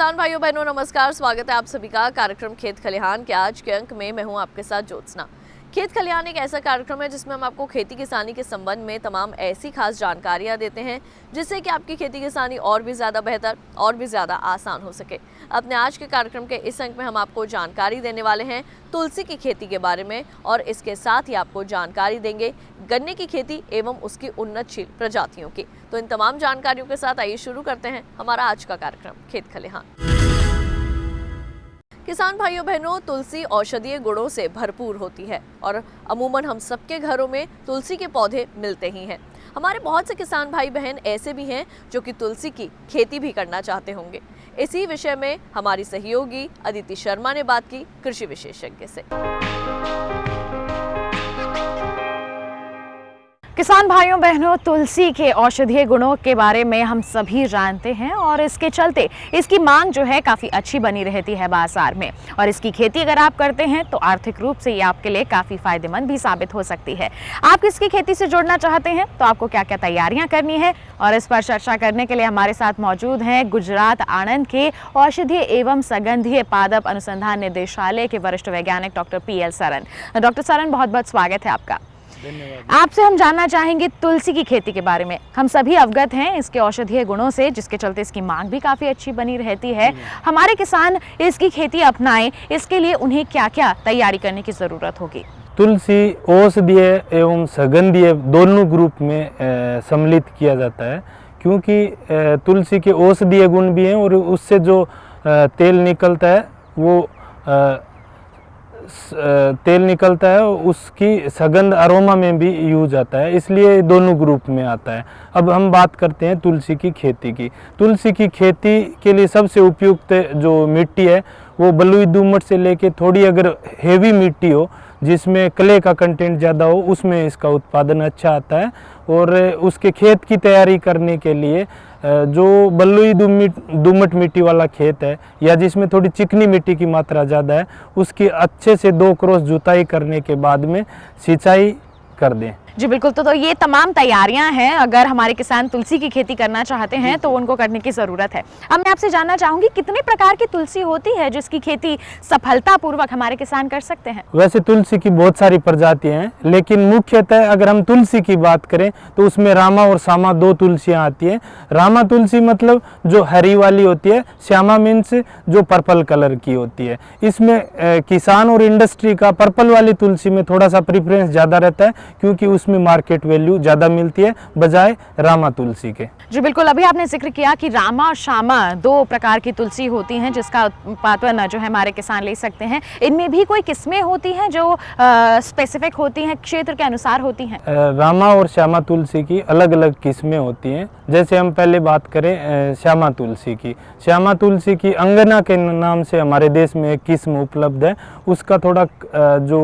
किसान भाइयों बहनों नमस्कार, स्वागत है आप सभी का कार्यक्रम खेत खलिहान के आज के अंक में। मैं हूं आपके साथ ज्योत्सना। खेत खलिहान एक ऐसा कार्यक्रम है जिसमें हम आपको खेती किसानी के संबंध में तमाम ऐसी खास जानकारियां देते हैं जिससे कि आपकी खेती किसानी और भी ज़्यादा बेहतर और भी ज़्यादा आसान हो सके। अपने आज के कार्यक्रम के इस अंक में हम आपको जानकारी देने वाले हैं तुलसी की खेती के बारे में और इसके साथ ही आपको जानकारी देंगे गन्ने की खेती एवं उसकी उन्नतशील प्रजातियों की। तो इन तमाम जानकारियों के साथ आइए शुरू करते हैं हमारा आज का कार्यक्रम खेत खलिहान। किसान भाइयों बहनों, तुलसी औषधीय गुणों से भरपूर होती है और अमूमन हम सबके घरों में तुलसी के पौधे मिलते ही हैं। हमारे बहुत से किसान भाई बहन ऐसे भी हैं जो कि तुलसी की खेती भी करना चाहते होंगे। इसी विषय में हमारी सहयोगी अदिति शर्मा ने बात की कृषि विशेषज्ञ से। किसान भाइयों बहनों, तुलसी के औषधीय गुणों के बारे में हम सभी जानते हैं और इसके चलते इसकी मांग जो है काफ़ी अच्छी बनी रहती है बाजार में। और इसकी खेती अगर आप करते हैं तो आर्थिक रूप से ये आपके लिए काफ़ी फायदेमंद भी साबित हो सकती है। आप इसकी खेती से जुड़ना चाहते हैं तो आपको क्या क्या तैयारियां करनी है और इस पर चर्चा करने के लिए हमारे साथ मौजूद हैं गुजरात आणंद के औषधीय एवं सगंधीय पादप अनुसंधान निदेशालय के वरिष्ठ वैज्ञानिक doctor PL Saran. Doctor Saran, बहुत बहुत स्वागत है आपका। आपसे हम जानना चाहेंगे तुलसी की खेती के बारे में। हम सभी अवगत हैं इसके औषधीय गुणों से, जिसके चलते इसकी मांग भी काफ़ी अच्छी बनी रहती है। हमारे किसान इसकी खेती अपनाएं, इसके लिए उन्हें क्या क्या तैयारी करने की ज़रूरत होगी? तुलसी औषधीय एवं सुगंधीय दोनों ग्रुप में सम्मिलित किया जाता है, क्योंकि तुलसी के औषधीय गुण भी हैं और उससे जो तेल निकलता है वो तेल निकलता है, उसकी सुगंध अरोमा में भी यूज आता है, इसलिए दोनों ग्रुप में आता है। अब हम बात करते हैं तुलसी की खेती की। तुलसी की खेती के लिए सबसे उपयुक्त जो मिट्टी है वो बलुई दोमट से लेके थोड़ी अगर हेवी मिट्टी हो जिसमें क्ले का कंटेंट ज़्यादा हो, उसमें इसका उत्पादन अच्छा आता है। और उसके खेत की तैयारी करने के लिए जो बलुई दोमट मिट्टी वाला खेत है या जिसमें थोड़ी चिकनी मिट्टी की मात्रा ज़्यादा है, उसकी अच्छे से 2 क्रॉस जुताई करने के बाद में सिंचाई कर दें। जी बिल्कुल। तो ये तमाम तैयारियां हैं अगर हमारे किसान तुलसी की खेती करना चाहते हैं तो उनको करने की ज़रूरत है। अब मैं आपसे जानना चाहूँगी कितने प्रकार की तुलसी होती है जिसकी खेती सफलतापूर्वक हमारे किसान कर सकते हैं? वैसे तुलसी की बहुत सारी प्रजातियां हैं, लेकिन मुख्यतः अगर हम तुलसी की बात करें तो उसमें रामा और श्यामा 2 तुलसियाँ आती हैं। रामा तुलसी मतलब जो हरी वाली होती है, श्यामा मीन्स जो पर्पल कलर की होती है। इसमें किसान और इंडस्ट्री का पर्पल वाली तुलसी में थोड़ा सा प्रेफरेंस ज़्यादा रहता है, क्योंकि उसमें मार्केट वैल्यू ज़्यादा मिलती है बजाय रामा तुलसी के। जी बिल्कुल। अभी आपने जिक्र किया कि रामा और श्यामा 2 प्रकार की तुलसी होती हैं जिसका उत्पादन जो है हमारे किसान ले सकते हैं। इनमें भी कोई किस्में होती हैं जो स्पेसिफिक होती हैं, क्षेत्र के अनुसार होती हैं? रामा और श्यामा तुलसी की अलग अलग किस्में होती हैं। जैसे हम पहले बात करें श्यामा तुलसी की। श्यामा तुलसी की अंगना के नाम से हमारे देश में एक किस्म उपलब्ध है। उसका थोड़ा जो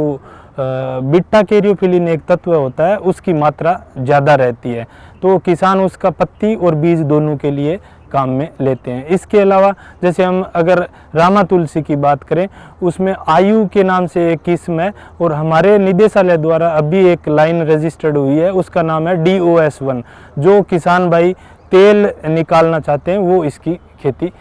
बिट्टा कैरियोफिलिन एक तत्व होता है, उसकी मात्रा ज़्यादा रहती है, तो किसान उसका पत्ती और बीज दोनों के लिए काम में लेते हैं। इसके अलावा जैसे हम अगर रामा तुलसी की बात करें, उसमें आयु के नाम से एक किस्म है और हमारे निदेशालय द्वारा अभी एक लाइन रजिस्टर्ड हुई है, उसका नाम है DOS1। जो किसान भाई तेल निकालना चाहते हैं वो इसकी खेती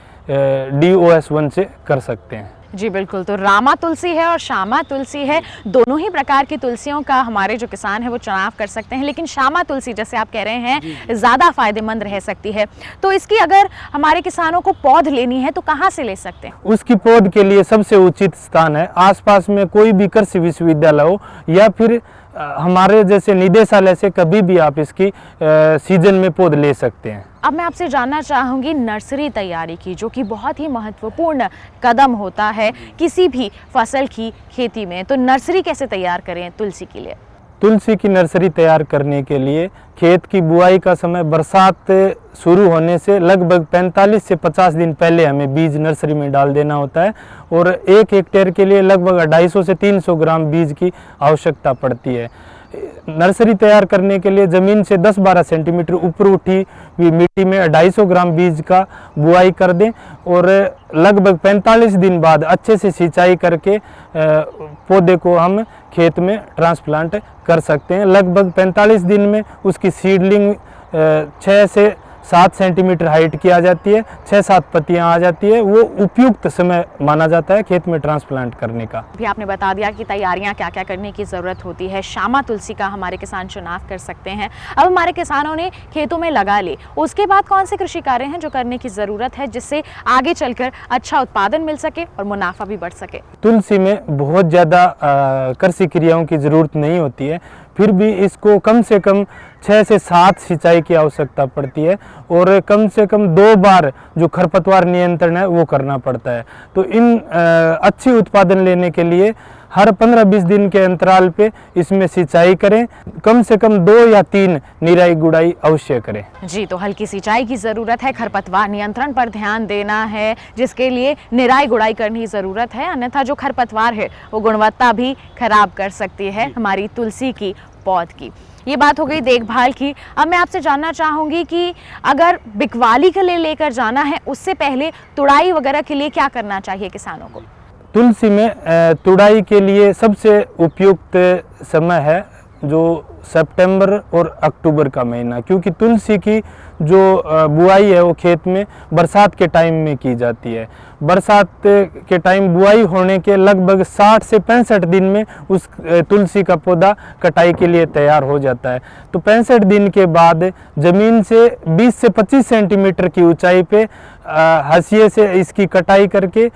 DOS1 से कर सकते हैं। जी बिल्कुल। तो रामा तुलसी है और श्यामा तुलसी है, दोनों ही प्रकार की तुलसियों का हमारे जो किसान है वो चुनाव कर सकते हैं, लेकिन श्यामा तुलसी जैसे आप कह रहे हैं ज़्यादा फायदेमंद रह सकती है। तो इसकी अगर हमारे किसानों को पौध लेनी है तो कहाँ से ले सकते हैं? उसकी पौध के लिए सबसे उचित स्थान है आसपास में कोई भी कृषि विश्वविद्यालय हो या फिर हमारे जैसे निदेशालय से कभी भी आप इसकी सीजन में पौध ले सकते हैं। अब मैं आपसे जानना चाहूँगी नर्सरी तैयारी की, जो कि बहुत ही महत्वपूर्ण कदम होता है किसी भी फसल की खेती में। तो नर्सरी कैसे तैयार करें तुलसी के लिए? तुलसी की नर्सरी तैयार करने के लिए खेत की बुआई का समय बरसात शुरू होने से लगभग 45 से 50 दिन पहले हमें बीज नर्सरी में डाल देना होता है और 1 हेक्टेयर के लिए लगभग 250 से 300 ग्राम बीज की आवश्यकता पड़ती है। नर्सरी तैयार करने के लिए ज़मीन से 10-12 सेंटीमीटर ऊपर उठी हुई मिट्टी में 250 ग्राम बीज का बुआई कर दें और लगभग 45 दिन बाद अच्छे से सिंचाई करके पौधे को हम खेत में ट्रांसप्लांट कर सकते हैं। लगभग 45 दिन में उसकी सीडलिंग 6 से 7 सेंटीमीटर हाइट की आ जाती है, 6-7 पत्तियां आ जाती है, वो उपयुक्त समय माना जाता है खेत में ट्रांसप्लांट करने का। भी आपने बता दिया कि तैयारियां क्या क्या करने की ज़रूरत होती है। श्यामा तुलसी का हमारे किसान चुनाव कर सकते हैं। अब हमारे किसानों ने खेतों में लगा ली, उसके बाद कौन से कृषि कार्य हैं जो करने की ज़रूरत है जिससे आगे चलकर अच्छा उत्पादन मिल सके और मुनाफा भी बढ़ सके? तुलसी में बहुत ज़्यादा कृषि क्रियाओं की ज़रूरत नहीं होती है, फिर भी इसको कम से कम 6 से 7 सिंचाई की आवश्यकता पड़ती है और कम से कम 2 बार जो खरपतवार नियंत्रण है वो करना पड़ता है। तो इन अच्छी उत्पादन लेने के लिए हर 15-20 दिन के अंतराल पे इसमें सिंचाई करें, कम से कम 2 या 3 निराई गुड़ाई अवश्य करें। जी, तो हल्की सिंचाई की ज़रूरत है, खरपतवार नियंत्रण पर ध्यान देना है, जिसके लिए निराई गुड़ाई करने की ज़रूरत है, अन्यथा जो खरपतवार है वो गुणवत्ता भी खराब कर सकती है हमारी तुलसी की पौध की। ये बात हो गई देखभाल की। अब मैं आपसे जानना चाहूँगी कि अगर बिकवाली के लिए लेकर जाना है उससे पहले तुड़ाई वगैरह के लिए क्या करना चाहिए किसानों को? तुलसी में तुड़ाई के लिए सबसे उपयुक्त समय है जो सितंबर और अक्टूबर का महीना, क्योंकि तुलसी की जो बुआई है वो खेत में बरसात के टाइम में की जाती है। बरसात के टाइम बुआई होने के लगभग 60 से 65 दिन में उस तुलसी का पौधा कटाई के लिए तैयार हो जाता है। तो 65 दिन के बाद ज़मीन से 20 से 25 सेंटीमीटर की ऊंचाई पे हंसिए से इसकी कटाई करके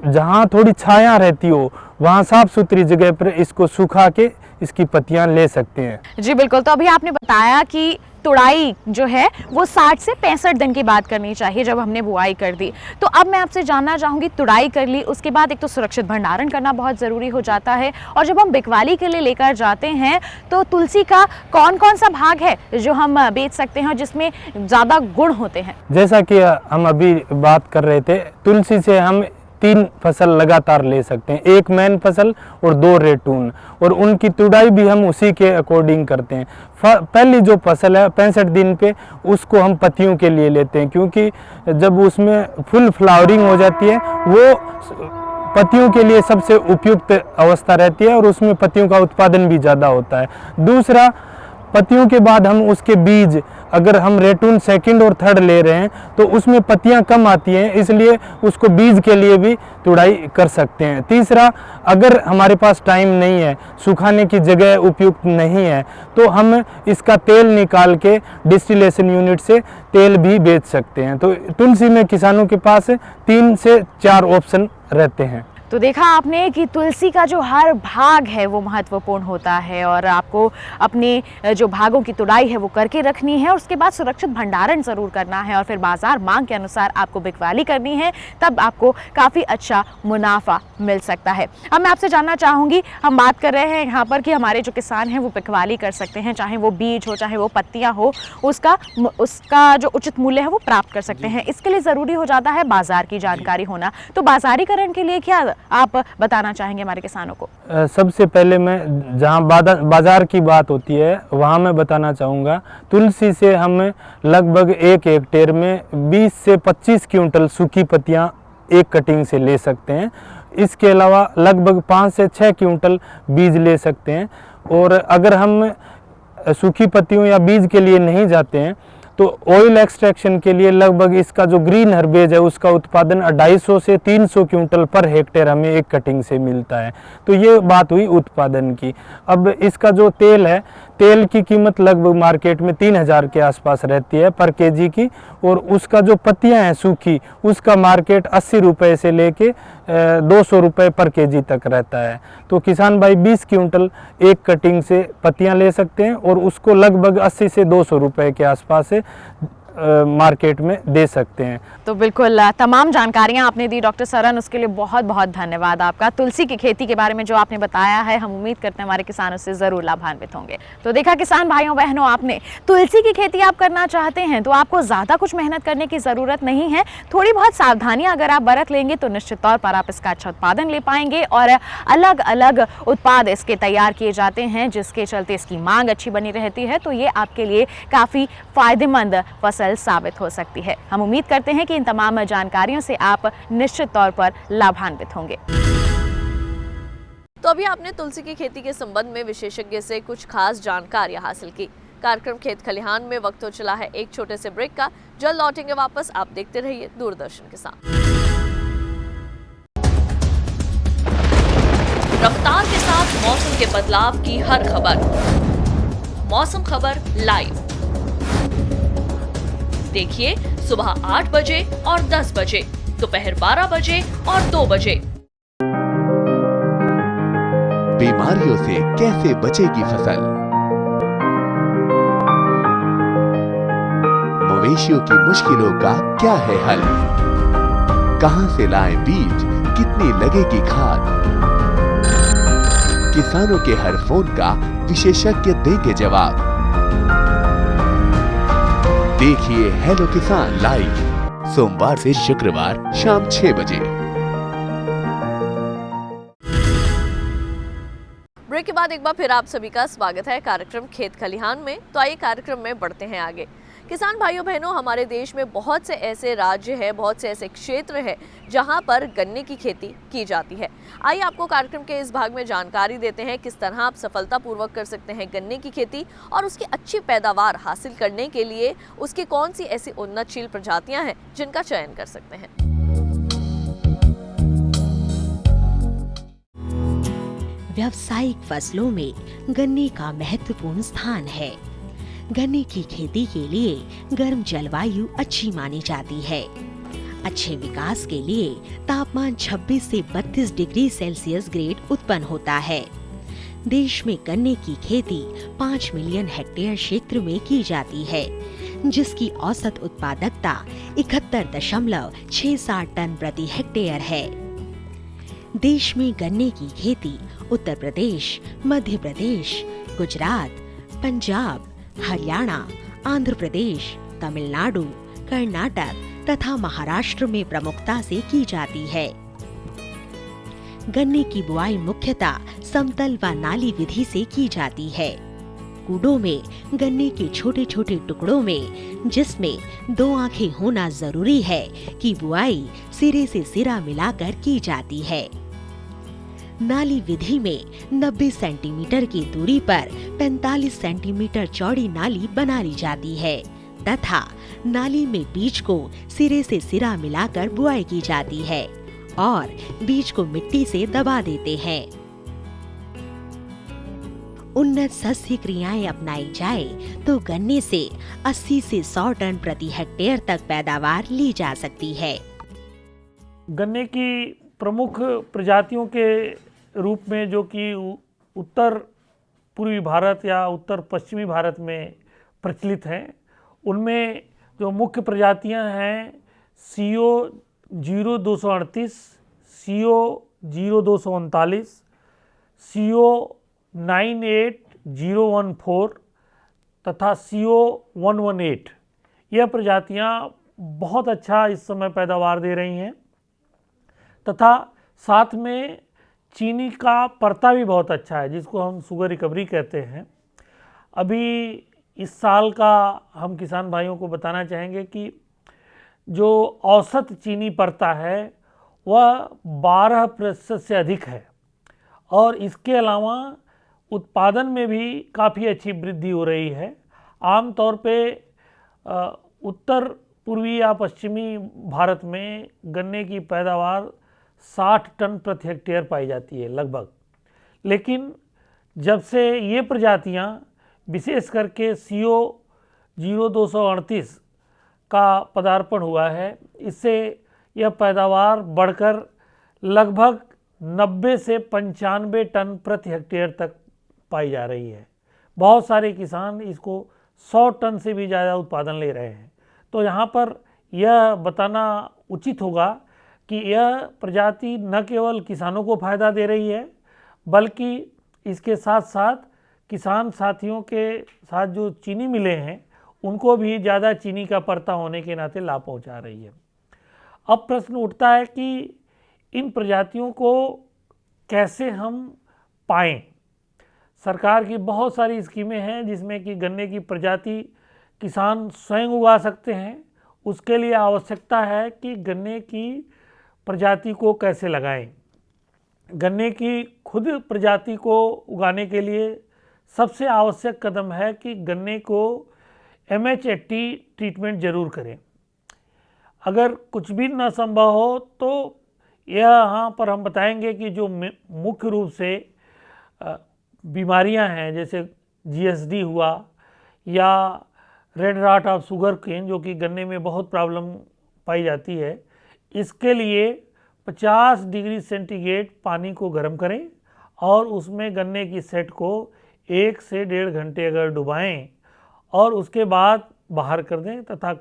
जहाँ थोड़ी छाया रहती हो वहाँ साफ सुथरी जगह पर इसको सुखा के इसकी पत्तियां ले सकते हैं। जी बिल्कुल, तो अभी आपने बताया कि तुड़ाई जो है वो 60 से 65 दिन की बात करनी चाहिए जब हमने बुआई कर दी। तो अब मैं आपसे जानना चाहूँगी, तुड़ाई कर ली उसके बाद एक तो सुरक्षित भंडारण करना बहुत ज़रूरी हो जाता है, और जब हम बिकवाली के लिए लेकर जाते हैं तो तुलसी का कौन कौन सा भाग है जो हम बेच सकते हैं और जिसमें ज़्यादा गुण होते हैं? जैसा कि हम अभी बात कर रहे थे, तुलसी से हम 3 फसल लगातार ले सकते हैं, 1 मेन फसल और 2 रेटून, और उनकी तुड़ाई भी हम उसी के अकॉर्डिंग करते हैं। पहली जो फसल है 65 दिन पे उसको हम पत्तियों के लिए लेते हैं, क्योंकि जब उसमें फुल फ्लावरिंग हो जाती है वो पत्तियों के लिए सबसे उपयुक्त अवस्था रहती है और उसमें पत्तियों का उत्पादन भी ज़्यादा होता है। दूसरा, पत्तियों के बाद हम उसके बीज, अगर हम रेटून 2nd और 3rd ले रहे हैं तो उसमें पत्तियां कम आती हैं, इसलिए उसको बीज के लिए भी तुड़ाई कर सकते हैं। तीसरा, अगर हमारे पास टाइम नहीं है, सुखाने की जगह उपयुक्त नहीं है, तो हम इसका तेल निकाल के डिस्टिलेशन यूनिट से तेल भी बेच सकते हैं। तो तुलसी में किसानों के पास 3 से 4 ऑप्शन रहते हैं। तो देखा आपने कि तुलसी का जो हर भाग है वो महत्वपूर्ण होता है और आपको अपने जो भागों की तुड़ाई है वो करके रखनी है, और उसके बाद सुरक्षित भंडारण ज़रूर करना है और फिर बाज़ार मांग के अनुसार आपको बिकवाली करनी है, तब आपको काफ़ी अच्छा मुनाफा मिल सकता है। अब मैं आपसे जानना चाहूँगी, हम बात कर रहे हैं यहाँ पर कि हमारे जो किसान हैं वो बिकवाली कर सकते हैं, चाहे वो बीज हो चाहे वो पत्तियाँ हो, उसका जो उचित मूल्य है वो प्राप्त कर सकते हैं। इसके लिए ज़रूरी हो जाता है बाज़ार की जानकारी होना। तो बाज़ारीकरण के लिए क्या आप बताना चाहेंगे हमारे किसानों को? सबसे पहले मैं जहां बाजार की बात होती है वहां मैं बताना चाहूँगा, तुलसी से हम लगभग 1 हेक्टेयर में 20 से 25 क्विंटल सूखी पत्तियां एक कटिंग से ले सकते हैं। इसके अलावा लगभग 5 से 6 क्विंटल बीज ले सकते हैं। और अगर हम सूखी पत्तियों या बीज के लिए नहीं जाते हैं तो ऑयल एक्सट्रैक्शन के लिए लगभग इसका जो ग्रीन हर्बेज है उसका उत्पादन 250 से 300 क्विंटल पर हेक्टेयर हमें एक कटिंग से मिलता है। तो ये बात हुई उत्पादन की। अब इसका जो तेल है, तेल की कीमत लगभग मार्केट में 3000 के आसपास रहती है पर केजी की, और उसका जो पत्तियां हैं सूखी उसका मार्केट 80 रुपये से लेके 200 रुपये पर केजी तक रहता है। तो किसान भाई 20 क्विंटल एक कटिंग से पत्तियां ले सकते हैं और उसको लगभग 80 से 200 रुपये के आसपास से मार्केट में दे सकते हैं। तो बिल्कुल तमाम जानकारियां आपने दी डॉक्टर सरन, उसके लिए बहुत बहुत धन्यवाद आपका। तुलसी की खेती के बारे में जो आपने बताया है, हम उम्मीद करते हैं हमारे किसानों से ज़रूर लाभान्वित होंगे। तो देखा किसान भाइयों बहनों, आपने तुलसी की खेती आप करना चाहते हैं तो आपको ज़्यादा कुछ मेहनत करने की ज़रूरत नहीं है। थोड़ी बहुत सावधानियाँ अगर आप बरत लेंगे तो निश्चित तौर पर आप इसका अच्छा उत्पादन ले पाएंगे, और अलग अलग उत्पाद इसके तैयार किए जाते हैं जिसके चलते इसकी मांग अच्छी बनी रहती है। तो ये आपके लिए काफ़ी फ़ायदेमंद फसल साबित हो सकती है। हम उम्मीद करते हैं कि इन तमाम जानकारियों से आप निश्चित तौर पर लाभान्वित होंगे। तो अभी आपने तुलसी की खेती के संबंध में विशेषज्ञ से कुछ खास जानकारियां हासिल की। कार्यक्रम खेत खलिहान में वक्त हो चला है एक छोटे से ब्रेक का। जल्द लौटेंगे वापस, आप देखते रहिए दूरदर्शन के साथ। रफ्तार के साथ मौसम के बदलाव की हर खबर, मौसम खबर लाइव देखिए सुबह 8 बजे और 10 बजे, दोपहर 12 बजे और 2 बजे। बीमारियों से कैसे बचेगी फसल, मवेशियों की मुश्किलों का क्या है हल, कहां से लाएं बीज, कितनी लगेगी खाद, किसानों के हर फोन का विशेषज्ञ देंगे जवाब। देखिए हेलो किसान लाइव सोमवार से शुक्रवार शाम 6 बजे। ब्रेक के बाद एक बार फिर आप सभी का स्वागत है कार्यक्रम खेत खलिहान में। तो आइए कार्यक्रम में बढ़ते हैं आगे। किसान भाइयों बहनों, हमारे देश में बहुत से ऐसे राज्य हैं, बहुत से ऐसे क्षेत्र हैं जहां पर गन्ने की खेती की जाती है। आइए आपको कार्यक्रम के इस भाग में जानकारी देते हैं किस तरह आप सफलतापूर्वक कर सकते हैं गन्ने की खेती और उसकी अच्छी पैदावार हासिल करने के लिए उसकी कौन सी ऐसी उन्नतशील प्रजातियां हैं जिनका चयन कर सकते हैं। व्यावसायिक फसलों में गन्ने का महत्वपूर्ण स्थान है। गन्ने की खेती के लिए गर्म जलवायु अच्छी मानी जाती है। अच्छे विकास के लिए तापमान 26 से 32 डिग्री सेल्सियस ग्रेड उत्पन्न होता है। देश में गन्ने की खेती 5 मिलियन हेक्टेयर क्षेत्र में की जाती है, जिसकी औसत उत्पादकता 71.67 टन प्रति हेक्टेयर है। देश में गन्ने की खेती उत्तर प्रदेश, मध्य प्रदेश, गुजरात, पंजाब, हरियाणा, आंध्र प्रदेश, तमिलनाडु, कर्नाटक तथा महाराष्ट्र में प्रमुखता से की जाती है। गन्ने की बुआई मुख्यतः समतल व नाली विधि से की जाती है। कूडों में गन्ने के छोटे छोटे टुकड़ों में, जिसमें 2 आंखें होना जरूरी है, की बुआई सिरे से सिरा मिलाकर की जाती है। नाली विधि में 90 सेंटीमीटर की दूरी पर 45 सेंटीमीटर चौड़ी नाली बना ली जाती है तथा नाली में बीज को सिरे से सिरा मिलाकर बुआई की जाती है और बीज को मिट्टी से दबा देते हैं। उन्नत सस्य क्रियाएं अपनाई जाए तो गन्ने से 80 से 100 टन प्रति हेक्टेयर तक पैदावार ली जा सकती है। गन्ने की प्रमुख प्रजातियों के रूप में जो कि उत्तर पूर्वी भारत या उत्तर पश्चिमी भारत में प्रचलित हैं, उनमें जो मुख्य प्रजातियां हैं CO 0238, CO 0239, CO 98014 तथा CO 118। यह प्रजातियां बहुत अच्छा इस समय पैदावार दे रही हैं तथा साथ में चीनी का परता भी बहुत अच्छा है, जिसको हम शुगर रिकवरी कहते हैं। अभी इस साल का हम किसान भाइयों को बताना चाहेंगे कि जो औसत चीनी परता है वह 12% से अधिक है और इसके अलावा उत्पादन में भी काफ़ी अच्छी वृद्धि हो रही है। आम तौर पे उत्तर पूर्वी या पश्चिमी भारत में गन्ने की पैदावार 60 टन प्रति हेक्टेयर पाई जाती है लगभग, लेकिन जब से ये प्रजातियां विशेष करके CO 0238 का पदार्पण हुआ है, इससे यह पैदावार बढ़कर लगभग 90 से 95 टन प्रति हेक्टेयर तक पाई जा रही है। बहुत सारे किसान इसको 100 टन से भी ज़्यादा उत्पादन ले रहे हैं। तो यहाँ पर यह बताना उचित होगा कि यह प्रजाति न केवल किसानों को फ़ायदा दे रही है, बल्कि इसके साथ साथ किसान साथियों के साथ जो चीनी मिलें हैं उनको भी ज़्यादा चीनी का परता होने के नाते लाभ पहुंचा रही है। अब प्रश्न उठता है कि इन प्रजातियों को कैसे हम पाएं। सरकार की बहुत सारी स्कीमें हैं जिसमें कि गन्ने की प्रजाति किसान स्वयं उगा सकते हैं। उसके लिए आवश्यकता है कि गन्ने की प्रजाति को कैसे लगाएं। गन्ने की खुद प्रजाति को उगाने के लिए सबसे आवश्यक कदम है कि गन्ने को MHT ट्रीटमेंट ज़रूर करें। अगर कुछ भी न संभव हो तो यहाँ पर हम बताएंगे कि जो मुख्य रूप से बीमारियां हैं, जैसे GSD हुआ या red rot of sugarcane, जो कि गन्ने में बहुत प्रॉब्लम पाई जाती है, इसके लिए 50 डिग्री सेंटीग्रेड पानी को गर्म करें और उसमें गन्ने की सेट को 1 से 1.5 घंटे अगर डुबाएं और उसके बाद बाहर कर दें तथा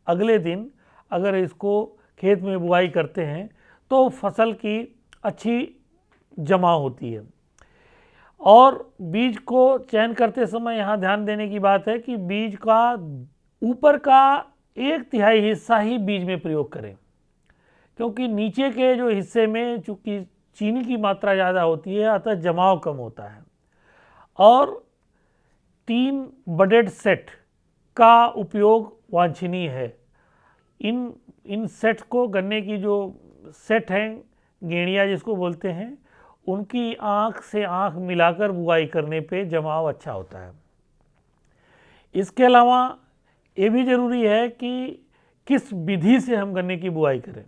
अगले दिन अगर इसको खेत में बुआई करते हैं तो फसल की अच्छी जमा होती है। और बीज को चयन करते समय यहाँ ध्यान देने की बात है कि बीज का ऊपर का 1/3 हिस्सा ही बीज में प्रयोग करें, क्योंकि नीचे के जो हिस्से में चूँकि चीनी की मात्रा ज़्यादा होती है अतः जमाव कम होता है। और 3 बडेड सेट का उपयोग वांछनीय है। इन सेट को, गन्ने की जो सेट हैं, गेड़िया जिसको बोलते हैं, उनकी आँख से आँख मिलाकर बुआई करने पे जमाव अच्छा होता है। इसके अलावा ये भी ज़रूरी है कि किस विधि से हम गन्ने की बुआई करें।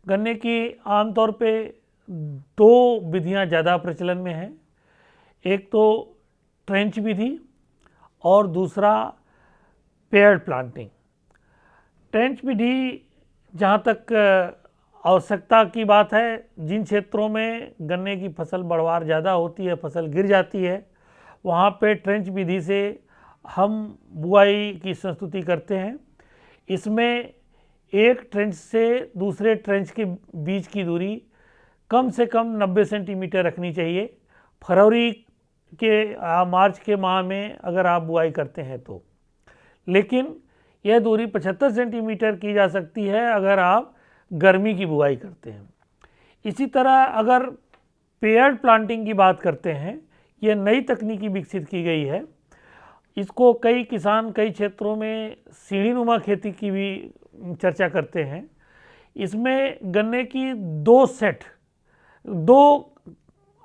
गन्ने की आमतौर पे 2 विधियां ज़्यादा प्रचलन में हैं। एक तो ट्रेंच विधि और दूसरा पेयर्ड प्लांटिंग। ट्रेंच विधि जहाँ तक आवश्यकता की बात है, जिन क्षेत्रों में गन्ने की फसल बढ़वार ज़्यादा होती है, फसल गिर जाती है, वहाँ पे ट्रेंच विधि से हम बुआई की संस्तुति करते हैं। इसमें एक ट्रेंच से दूसरे ट्रेंच के बीच की दूरी कम से कम 90 सेंटीमीटर रखनी चाहिए। फरवरी के मार्च के माह में अगर आप बुआई करते हैं तो, लेकिन यह दूरी 75 सेंटीमीटर की जा सकती है अगर आप गर्मी की बुआई करते हैं। इसी तरह अगर पेयर्ड प्लांटिंग की बात करते हैं, यह नई तकनीकी विकसित की गई है। इसको कई किसान कई क्षेत्रों में सीढ़ीनुमा खेती की भी चर्चा करते हैं। इसमें गन्ने की 2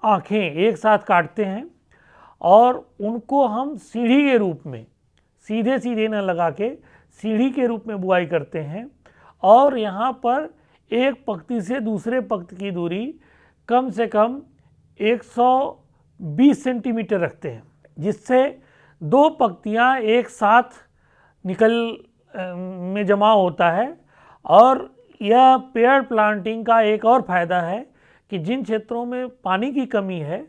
आँखें एक साथ काटते हैं और उनको हम सीढ़ी के रूप में, सीधे सीधे न लगा के सीढ़ी के रूप में बुआई करते हैं और यहाँ पर एक पंक्ति से दूसरे पंक्ति की दूरी कम से कम 120 सेंटीमीटर रखते हैं, जिससे 2 पंक्तियाँ एक साथ में जमा होता है। और यह पेयर प्लांटिंग का एक और फ़ायदा है कि जिन क्षेत्रों में पानी की कमी है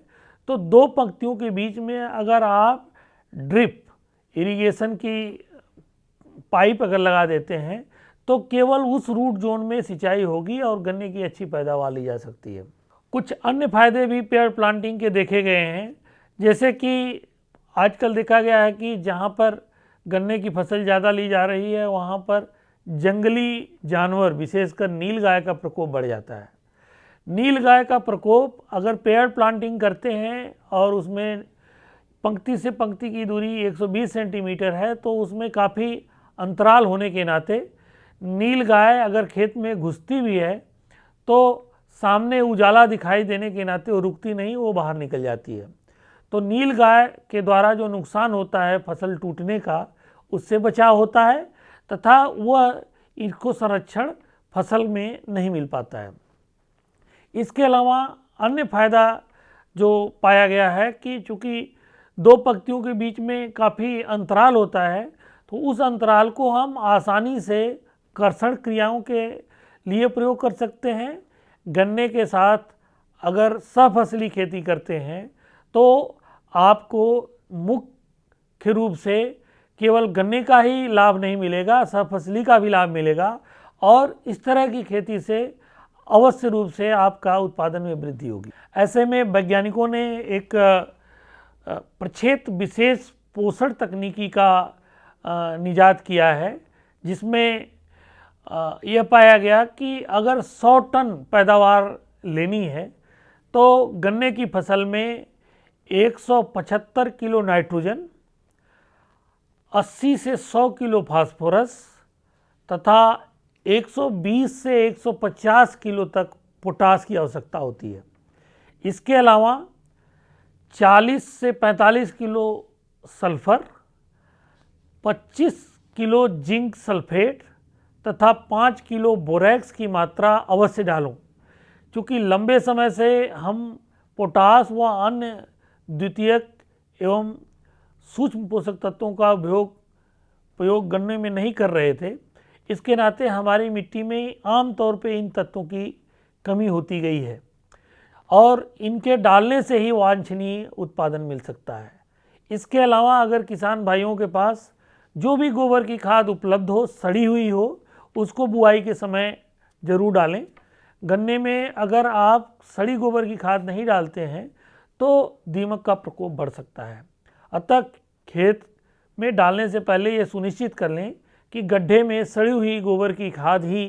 तो 2 पंक्तियों के बीच में अगर आप ड्रिप इरिगेशन की पाइप अगर लगा देते हैं तो केवल उस रूट जोन में सिंचाई होगी और गन्ने की अच्छी पैदावार ली जा सकती है। कुछ अन्य फायदे भी पेयर प्लांटिंग के देखे गए हैं, जैसे कि आजकल देखा गया है कि जहाँ पर गन्ने की फसल ज़्यादा ली जा रही है वहाँ पर जंगली जानवर, विशेषकर नीलगाय का प्रकोप बढ़ जाता है। नीलगाय का प्रकोप अगर पेयर प्लांटिंग करते हैं और उसमें पंक्ति से पंक्ति की दूरी 120 सेंटीमीटर है तो उसमें काफ़ी अंतराल होने के नाते नीलगाय अगर खेत में घुसती भी है तो सामने उजाला दिखाई देने के नाते वो रुकती नहीं, वो बाहर निकल जाती है। तो नीलगाय के द्वारा जो नुकसान होता है फसल टूटने का, उससे बचाव होता है तथा वह इसको संरक्षण फसल में नहीं मिल पाता है। इसके अलावा अन्य फायदा जो पाया गया है कि चूँकि 2 पंक्तियों के बीच में काफ़ी अंतराल होता है तो उस अंतराल को हम आसानी से कर्षण क्रियाओं के लिए प्रयोग कर सकते हैं। गन्ने के साथ अगर सफसली खेती करते हैं तो आपको मुख्य रूप से केवल गन्ने का ही लाभ नहीं मिलेगा, सफसली का भी लाभ मिलेगा और इस तरह की खेती से अवश्य रूप से आपका उत्पादन में वृद्धि होगी। ऐसे में वैज्ञानिकों ने एक प्रक्षेत्र विशेष पोषण तकनीकी का निजात किया है, जिसमें यह पाया गया कि अगर 100 टन पैदावार लेनी है तो गन्ने की फसल में 175 किलो नाइट्रोजन, 80 से 100 किलो फास्फोरस तथा 120 से 150 किलो तक पोटास की आवश्यकता होती है। इसके अलावा 40 से 45 kilo sulphur, 25 kilo zinc sulphate तथा 5 किलो बोरैक्स की मात्रा अवश्य डालूं। क्योंकि लंबे समय से हम पोटास व अन्य द्वितीयक एवं सूक्ष्म पोषक तत्वों का प्रयोग गन्ने में नहीं कर रहे थे, इसके नाते हमारी मिट्टी में आमतौर पे इन तत्वों की कमी होती गई है और इनके डालने से ही वांछनीय उत्पादन मिल सकता है। इसके अलावा अगर किसान भाइयों के पास जो भी गोबर की खाद उपलब्ध हो, सड़ी हुई हो, उसको बुआई के समय ज़रूर डालें। गन्ने में अगर आप सड़ी गोबर की खाद नहीं डालते हैं तो दीमक का प्रकोप बढ़ सकता है। अतः खेत में डालने से पहले ये सुनिश्चित कर लें कि गड्ढे में सड़ी हुई गोबर की खाद ही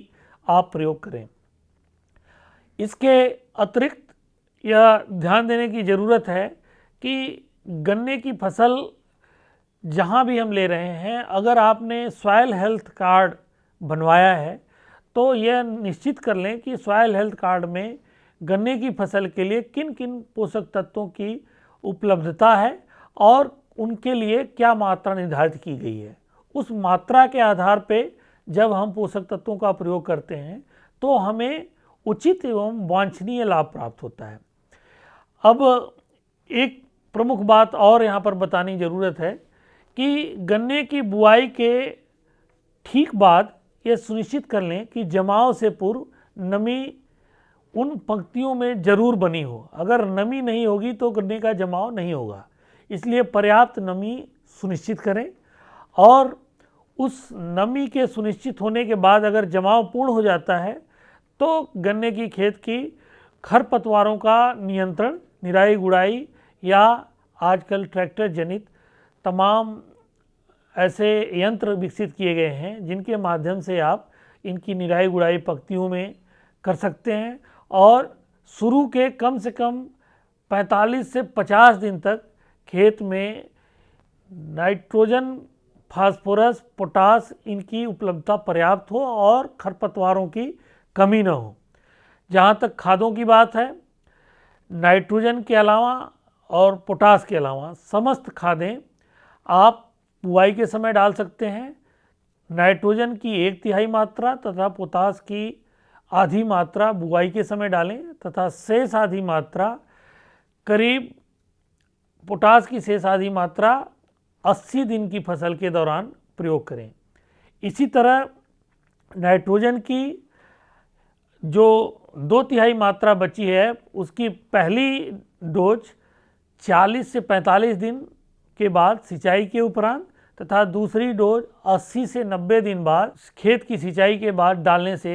आप प्रयोग करें। इसके अतिरिक्त यह ध्यान देने की ज़रूरत है कि गन्ने की फसल जहाँ भी हम ले रहे हैं, अगर आपने सॉइल हेल्थ कार्ड बनवाया है तो यह निश्चित कर लें कि सॉइल हेल्थ कार्ड में गन्ने की फसल के लिए किन किन पोषक तत्वों की उपलब्धता है और उनके लिए क्या मात्रा निर्धारित की गई है। उस मात्रा के आधार पे जब हम पोषक तत्वों का प्रयोग करते हैं तो हमें उचित एवं वांछनीय लाभ प्राप्त होता है। अब एक प्रमुख बात और यहाँ पर बतानी ज़रूरत है कि गन्ने की बुआई के ठीक बाद यह सुनिश्चित कर लें कि जमाव से पूर्व नमी उन पंक्तियों में ज़रूर बनी हो। अगर नमी नहीं होगी तो गन्ने का जमाव नहीं होगा, इसलिए पर्याप्त नमी सुनिश्चित करें और उस नमी के सुनिश्चित होने के बाद अगर जमाव पूर्ण हो जाता है तो गन्ने की खेत की खरपतवारों का नियंत्रण, निराई गुड़ाई या आजकल ट्रैक्टर जनित तमाम ऐसे यंत्र विकसित किए गए हैं जिनके माध्यम से आप इनकी निराई गुड़ाई पंक्तियों में कर सकते हैं और शुरू के कम से कम 45 से 50 दिन तक खेत में नाइट्रोजन, फास्फोरस, पोटास इनकी उपलब्धता पर्याप्त हो और खरपतवारों की कमी न हो। जहाँ तक खादों की बात है, नाइट्रोजन के अलावा और पोटास के अलावा समस्त खादें आप बुआई के समय डाल सकते हैं। नाइट्रोजन की 1/3 मात्रा तथा पोटास की आधी मात्रा बुआई के समय डालें तथा शेष आधी मात्रा करीब पोटास की शेष आधी मात्रा 80 दिन की फसल के दौरान प्रयोग करें। इसी तरह नाइट्रोजन की जो 2/3 मात्रा बची है उसकी पहली डोज 40 से 45 दिन के बाद सिंचाई के उपरांत तथा दूसरी डोज 80 से 90 दिन बाद खेत की सिंचाई के बाद डालने से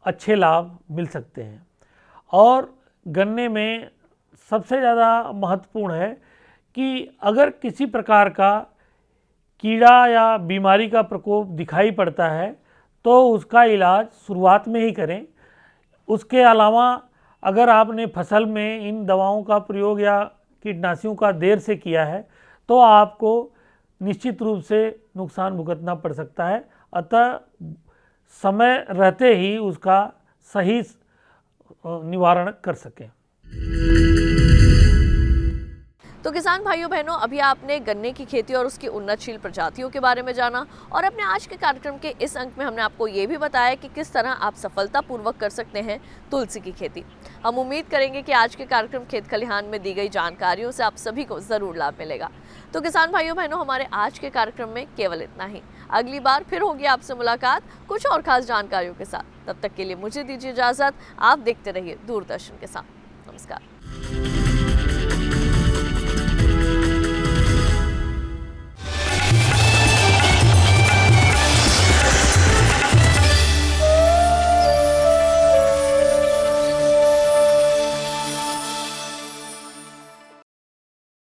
अच्छे लाभ मिल सकते हैं। और गन्ने में सबसे ज़्यादा महत्वपूर्ण है कि अगर किसी प्रकार का कीड़ा या बीमारी का प्रकोप दिखाई पड़ता है तो उसका इलाज शुरुआत में ही करें। उसके अलावा अगर आपने फसल में इन दवाओं का प्रयोग या कीटनाशियों का देर से किया है तो आपको निश्चित रूप से नुकसान भुगतना पड़ सकता है। अतः समय रहते ही उसका सही निवारण कर सकें। तो किसान भाइयों बहनों, अभी आपने गन्ने की खेती और उसकी उन्नतशील प्रजातियों के बारे में जाना और अपने आज के कार्यक्रम के इस अंक में हमने आपको ये भी बताया कि किस तरह आप सफलतापूर्वक कर सकते हैं तुलसी की खेती। हम उम्मीद करेंगे कि आज के कार्यक्रम खेत खलिहान में दी गई जानकारियों से आप सभी को ज़रूर लाभ मिलेगा। तो किसान भाइयों बहनों, हमारे आज के कार्यक्रम में केवल इतना ही। अगली बार फिर होगी आपसे मुलाकात कुछ और खास जानकारियों के साथ। तब तक के लिए मुझे दीजिए इजाज़त। आप देखते रहिए दूरदर्शन के साथ। नमस्कार।